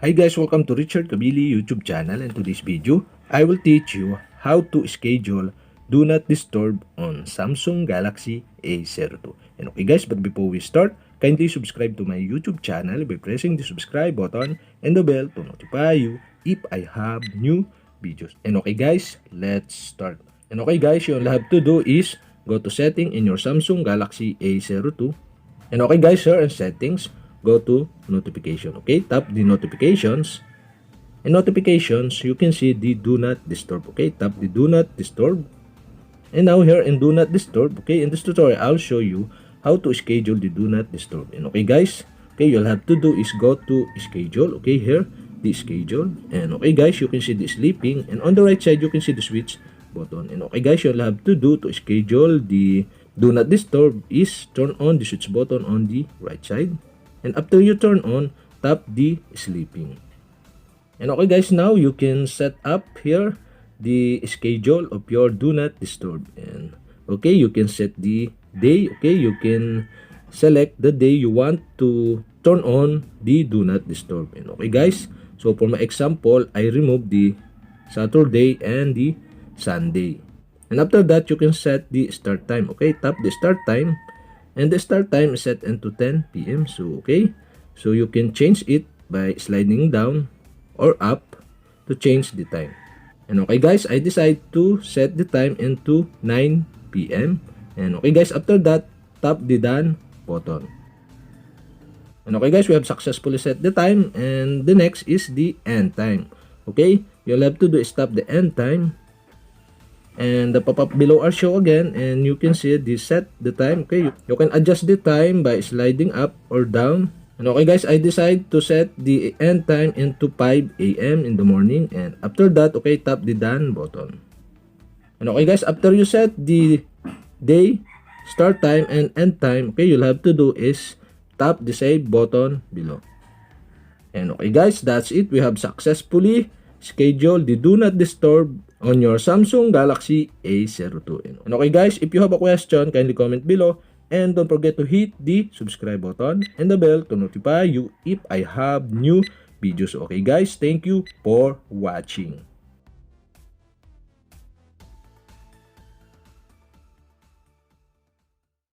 Hi guys, welcome to Richard Cabile YouTube channel, and today's video, I will teach you how to schedule Do Not Disturb on Samsung Galaxy A02. And okay guys, but before we start, kindly subscribe to my YouTube channel by pressing the subscribe button and the bell to notify you if I have new videos. And okay guys, let's start. And okay guys, you all have to do is go to setting in your Samsung Galaxy A02. And okay guys, here in settings, go to notification. Okay, tap the notifications. In notifications, you can see the do not disturb. Okay, tap the do not disturb. And now here in do not disturb, okay, in this tutorial, I'll show you how to schedule the do not disturb. And okay guys, okay, you'll have to do is go to schedule. Okay, here, the schedule. And okay guys, you can see the sleeping. And on the right side, you can see the switch button. And okay guys, you'll have to do to schedule the do not disturb is turn on the switch button on the right side. And after you turn on, tap the sleeping. And okay guys, now you can set up here the schedule of your do not disturb. And okay, you can set the day. Okay, you can select the day you want to turn on the do not disturb. And okay guys, so for my example, I remove the Saturday and the Sunday. And after that, you can set the start time. Okay, tap the start time. And the start time is set into 10 p.m. So, okay. So, you can change it by sliding down or up to change the time. And okay guys, I decide to set the time into 9 p.m. And okay guys, after that, tap the done button. And okay guys, we have successfully set the time. And the next is the end time. Okay, you'll have to do is tap the end time. And the pop-up below are show again, and you can see the set the time. Okay, you can adjust the time by sliding up or down. And okay guys, I decide to set the end time into 5 a.m. in the morning. And after that, okay, tap the done button. And okay guys, after you set the day, start time, and end time, okay, you'll have to do is tap the save button below. And okay guys, that's it. We have successfully scheduled the do not disturb on your Samsung Galaxy A02. And okay guys, if you have a question, kindly comment below. And don't forget to hit the subscribe button and the bell to notify you if I have new videos. Okay guys, thank you for watching.